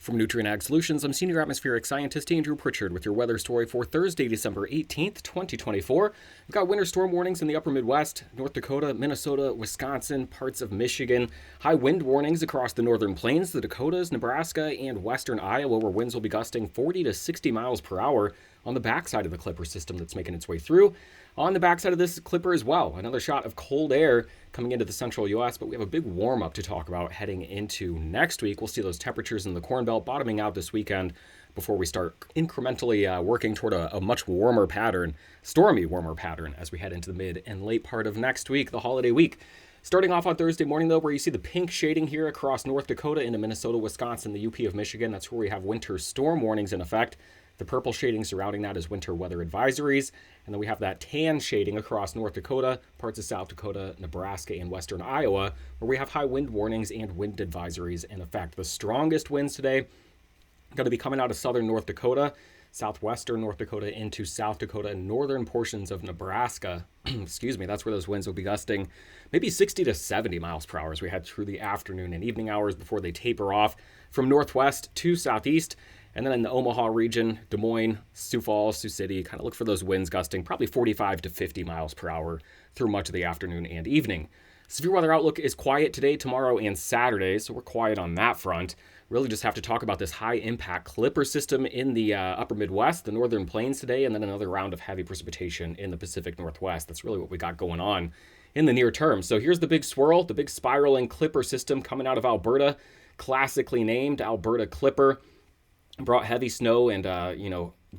From Nutrien Ag Solutions, I'm Senior Atmospheric Scientist Andrew Pritchard with your weather story for Thursday, December 18th, 2024. We've got winter storm warnings in the upper Midwest, North Dakota, Minnesota, Wisconsin, parts of Michigan. High wind warnings across the northern plains, the Dakotas, Nebraska, and western Iowa, where winds will be gusting 40 to 60 miles per hour on the backside of the Clipper system that's making its way through. On the backside of this Clipper as well, another shot of cold air coming into the central U.S., but we have a big warm-up to talk about heading into next week. We'll see those temperatures in the Corn Belt bottoming out this weekend before we start incrementally working toward a much warmer pattern, stormy warmer pattern, as we head into the mid and late part of next week, the holiday week. Starting off on Thursday morning, though, where you see the pink shading here across North Dakota into Minnesota, Wisconsin, the UP of Michigan. That's where we have winter storm warnings in effect. The purple shading surrounding that is winter weather advisories. And then we have that tan shading across North Dakota, parts of South Dakota, Nebraska, and western Iowa, where we have high wind warnings and wind advisories in effect. The strongest winds today going to be coming out of southern North Dakota, southwestern North Dakota into South Dakota, and northern portions of Nebraska. Excuse me, that's where those winds will be gusting maybe 60 to 70 miles per hour as we head through the afternoon and evening hours before they taper off from northwest to southeast. And then in the Omaha region, Des Moines, Sioux Falls, Sioux City, kind of look for those winds gusting probably 45 to 50 miles per hour through much of the afternoon and evening. Severe weather outlook is quiet today, tomorrow, and Saturday, so we're quiet on that front. Really just have to talk about this high-impact Clipper system in the upper Midwest, the northern plains today, and then another round of heavy precipitation in the Pacific Northwest. That's really what we got going on in the near term. So here's the big swirl, the big spiraling Clipper system coming out of Alberta, classically named Alberta Clipper. Brought heavy snow and,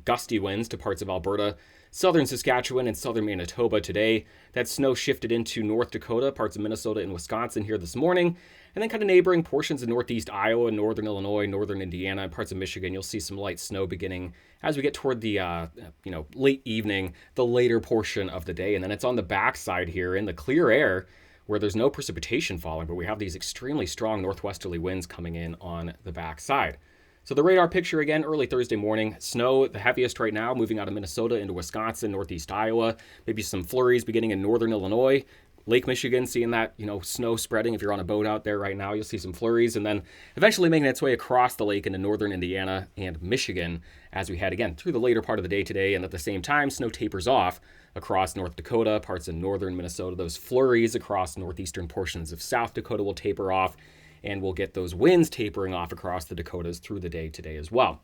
gusty winds to parts of Alberta, southern Saskatchewan, and southern Manitoba today. That snow shifted into North Dakota, parts of Minnesota, and Wisconsin here this morning. And then kind of neighboring portions of northeast Iowa, northern Illinois, northern Indiana, and parts of Michigan. You'll see some light snow beginning as we get toward the, late evening, the later portion of the day. And then it's on the backside here in the clear air where there's no precipitation falling, but we have these extremely strong northwesterly winds coming in on the backside. So the radar picture again, early Thursday morning, snow, the heaviest right now, moving out of Minnesota into Wisconsin, northeast Iowa, maybe some flurries beginning in northern Illinois, Lake Michigan, seeing that, snow spreading. If you're on a boat out there right now, you'll see some flurries, and then eventually making its way across the lake into northern Indiana and Michigan as we head again through the later part of the day today. And at the same time, snow tapers off across North Dakota, parts of northern Minnesota. Those flurries across northeastern portions of South Dakota will taper off. And we'll get those winds tapering off across the Dakotas through the day today as well.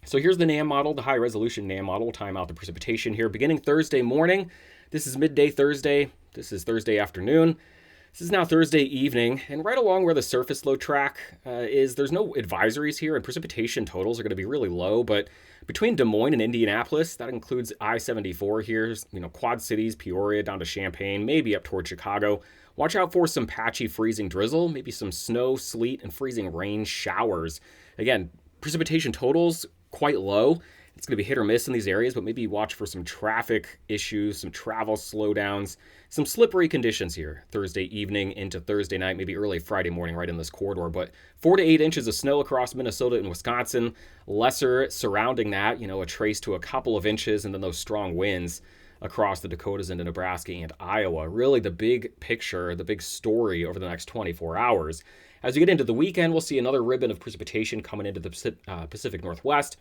So here's the NAM model, the high-resolution NAM model. We'll time out the precipitation here beginning Thursday morning. This is midday Thursday. This is Thursday afternoon. This is now Thursday evening. And right along where the surface low track is, there's no advisories here, and precipitation totals are going to be really low. But between Des Moines and Indianapolis, that includes I-74 here, Quad Cities, Peoria, down to Champaign, maybe up toward Chicago. Watch out for some patchy freezing drizzle, maybe some snow, sleet, and freezing rain showers. Again, precipitation totals quite low. It's going to be hit or miss in these areas, but maybe watch for some traffic issues, some travel slowdowns, some slippery conditions here Thursday evening into Thursday night, maybe early Friday morning right in this corridor. But 4 to 8 inches of snow across Minnesota and Wisconsin, lesser surrounding that, a trace to a couple of inches, and then those strong winds across the Dakotas into Nebraska and Iowa. Really the big picture, the big story over the next 24 hours. As we get into the weekend, we'll see another ribbon of precipitation coming into the Pacific Northwest.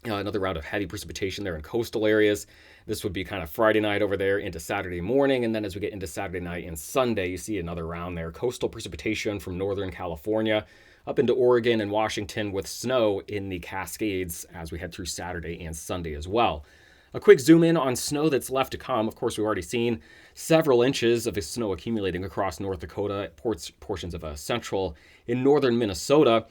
Another round of heavy precipitation there in coastal areas. This would be kind of Friday night over there into Saturday morning. And then as we get into Saturday night and Sunday, you see another round there. Coastal precipitation from Northern California up into Oregon and Washington with snow in the Cascades as we head through Saturday and Sunday as well. A quick zoom in on snow that's left to come. Of course, we've already seen several inches of snow accumulating across North Dakota, portions of central in northern Minnesota.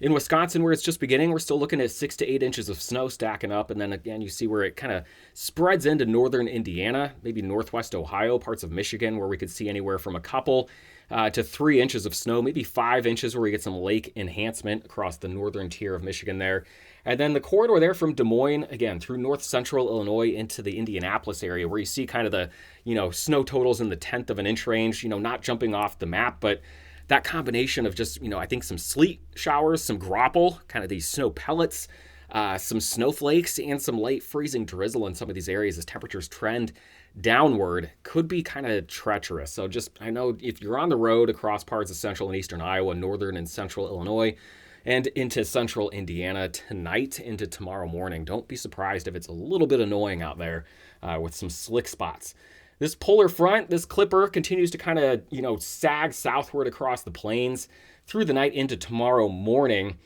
In Wisconsin, where it's just beginning, we're still looking at 6 to 8 inches of snow stacking up. And then again, you see where it kind of spreads into northern Indiana, maybe northwest Ohio, parts of Michigan, where we could see anywhere from a couple to 3 inches of snow, maybe 5 inches where we get some lake enhancement across the northern tier of Michigan there. And then the corridor there from Des Moines, again, through north central Illinois into the Indianapolis area, where you see kind of the, snow totals in the 1/10 of an inch range, not jumping off the map, but that combination of just, I think some sleet showers, some grapple, kind of these snow pellets, some snowflakes, and some light freezing drizzle in some of these areas as temperatures trend downward could be kind of treacherous. So I know if you're on the road across parts of central and eastern Iowa, northern and central Illinois, and into central Indiana tonight into tomorrow morning. Don't be surprised if it's a little bit annoying out there with some slick spots. This polar front, this clipper, continues to kind of, sag southward across the plains through the night into tomorrow morning.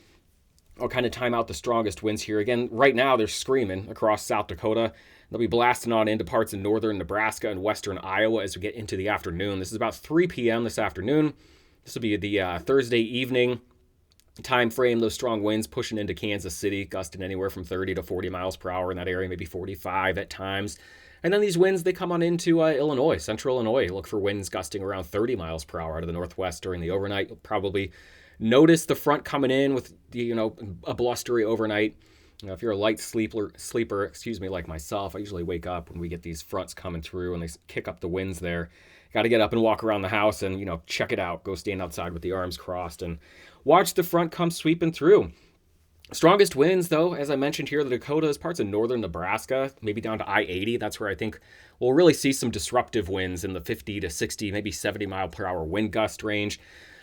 I'll kind of time out the strongest winds here. Again, right now they're screaming across South Dakota. They'll be blasting on into parts of northern Nebraska and western Iowa as we get into the afternoon. This is about 3 p.m. this afternoon. This will be the Thursday evening time frame. Those strong winds pushing into Kansas City, gusting anywhere from 30 to 40 miles per hour in that area, maybe 45 at times. And then these winds, they come on into Illinois, central Illinois. Look for winds gusting around 30 miles per hour out of the northwest during the overnight. You'll probably notice the front coming in with a blustery overnight. If you're a light sleeper, like myself, I usually wake up when we get these fronts coming through and they kick up the winds there. Got to get up and walk around the house and, check it out. Go stand outside with the arms crossed and watch the front come sweeping through. Strongest winds, though, as I mentioned here, the Dakotas, parts of northern Nebraska, maybe down to I-80. That's where I think we'll really see some disruptive winds in the 50 to 60, maybe 70 mile per hour wind gust range.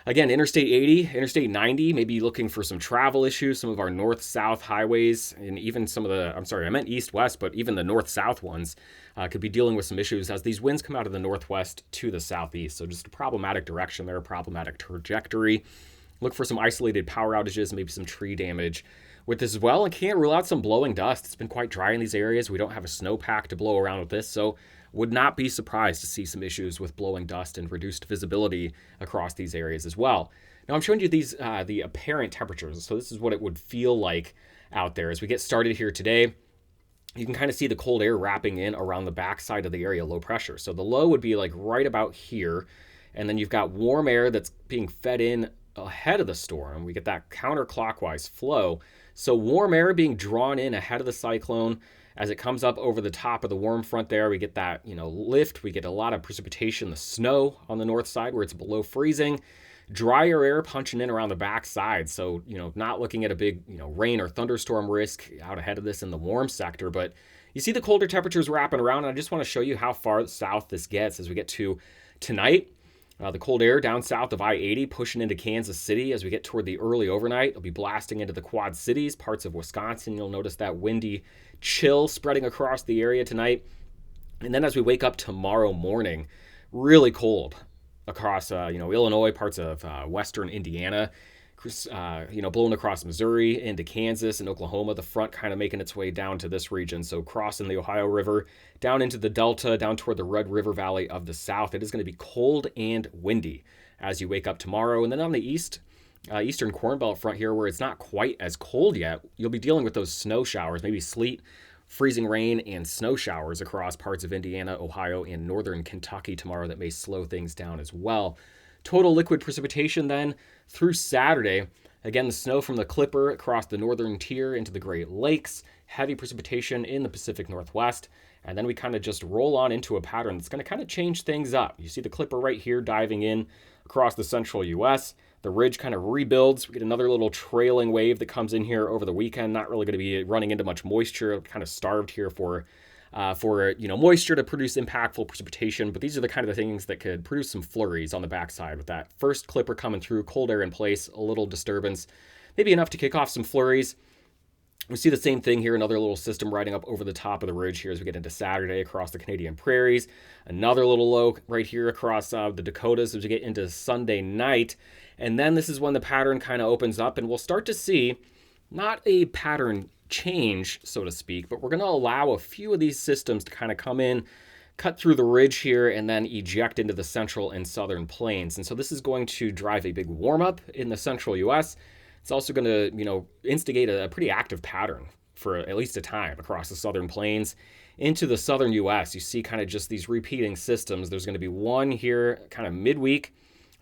Again, Interstate 80, Interstate 90, maybe looking for some travel issues, some of our north-south highways, and even some of the, I meant east-west, but even the north-south ones could be dealing with some issues as these winds come out of the northwest to the southeast. So just a problematic direction there, a problematic trajectory. Look for some isolated power outages, maybe some tree damage with this as well. And can't rule out some blowing dust. It's been quite dry in these areas. We don't have a snowpack to blow around with this, so would not be surprised to see some issues with blowing dust and reduced visibility across these areas as well. Now I'm showing you these the apparent temperatures. So this is what it would feel like out there. As we get started here today, you can kind of see the cold air wrapping in around the backside of the area, low pressure. So the low would be like right about here. And then you've got warm air that's being fed in ahead of the storm. We get that counterclockwise flow. So warm air being drawn in ahead of the cyclone. As it comes up over the top of the warm front there, we get that, lift. We get a lot of precipitation, the snow on the north side where it's below freezing. Drier air punching in around the backside. So, not looking at a big, rain or thunderstorm risk out ahead of this in the warm sector. But you see the colder temperatures wrapping around. And I just want to show you how far south this gets as we get to tonight. The cold air down south of I-80 pushing into Kansas City as we get toward the early overnight. It'll be blasting into the Quad Cities, parts of Wisconsin. You'll notice that windy chill spreading across the area tonight. And then as we wake up tomorrow morning, really cold across, Illinois, parts of western Indiana, blowing across Missouri into Kansas and Oklahoma. The front kind of making its way down to this region. So crossing the Ohio River, down into the Delta, down toward the Red River Valley of the South. It is going to be cold and windy as you wake up tomorrow. And then on the eastern Corn Belt front here, where it's not quite as cold yet, you'll be dealing with those snow showers, maybe sleet, freezing rain, and snow showers across parts of Indiana, Ohio, and northern Kentucky tomorrow that may slow things down as well. Total liquid precipitation then through Saturday. Again, the snow from the Clipper across the northern tier into the Great Lakes. Heavy precipitation in the Pacific Northwest. And then we kind of just roll on into a pattern that's going to kind of change things up. You see the Clipper right here diving in across the central U.S. The ridge kind of rebuilds. We get another little trailing wave that comes in here over the weekend. Not really going to be running into much moisture. Kind of starved here for moisture to produce impactful precipitation. But these are the kind of the things that could produce some flurries on the backside with that first Clipper coming through, cold air in place, a little disturbance, maybe enough to kick off some flurries. We see the same thing here, another little system riding up over the top of the ridge here as we get into Saturday across the Canadian prairies. Another little low right here across the Dakotas as we get into Sunday night. And then this is when the pattern kind of opens up and we'll start to see not a pattern change, so to speak, but we're going to allow a few of these systems to kind of come in, cut through the ridge here, and then eject into the central and southern plains. And so this is going to drive a big warm-up in the central U.S. It's also going to, instigate a pretty active pattern for at least a time across the southern plains into the southern U.S. You see kind of just these repeating systems. There's going to be one here kind of midweek.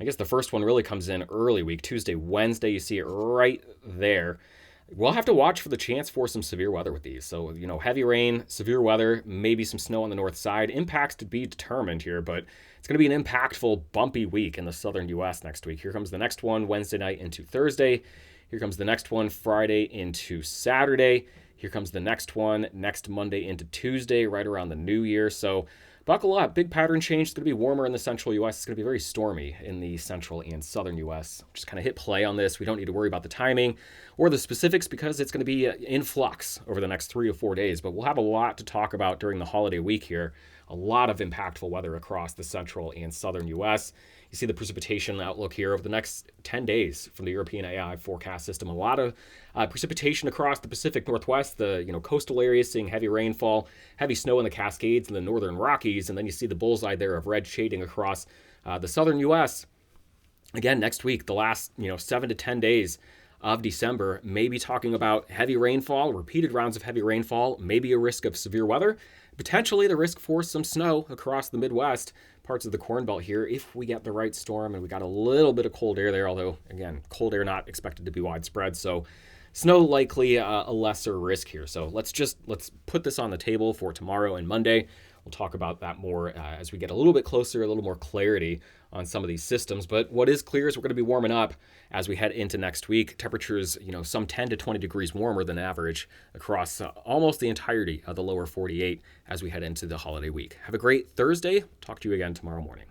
I guess the first one really comes in early week, Tuesday, Wednesday. You see it right there. We'll have to watch for the chance for some severe weather with these. So, heavy rain, severe weather, maybe some snow on the north side. Impacts to be determined here, but it's going to be an impactful, bumpy week in the southern U.S. next week. Here comes the next one Wednesday night into Thursday. Here comes the next one Friday into Saturday. Here comes the next one next Monday into Tuesday, right around the new year. So buckle up. Big pattern change. It's going to be warmer in the central U.S. It's going to be very stormy in the central and southern U.S. Just kind of hit play on this. We don't need to worry about the timing or the specifics because it's going to be in flux over the next 3 to 4 days. But we'll have a lot to talk about during the holiday week here. A lot of impactful weather across the central and southern U.S. You see the precipitation outlook here over the next 10 days from the European AI forecast system. A lot of precipitation across the Pacific Northwest, the coastal areas seeing heavy rainfall, heavy snow in the Cascades and the northern Rockies, and then you see the bullseye there of red shading across the southern U.S. Again, next week, the last 7 to 10 days of December, maybe talking about heavy rainfall, repeated rounds of heavy rainfall, maybe a risk of severe weather, potentially the risk for some snow across the Midwest, parts of the Corn Belt here, if we get the right storm, and we got a little bit of cold air there, although, again, cold air not expected to be widespread, so snow likely a lesser risk here. So let's put this on the table for tomorrow and Monday. We'll talk about that more as we get a little bit closer, a little more clarity on some of these systems. But what is clear is we're going to be warming up as we head into next week. Temperatures, some 10 to 20 degrees warmer than average across almost the entirety of the lower 48 as we head into the holiday week. Have a great Thursday. Talk to you again tomorrow morning.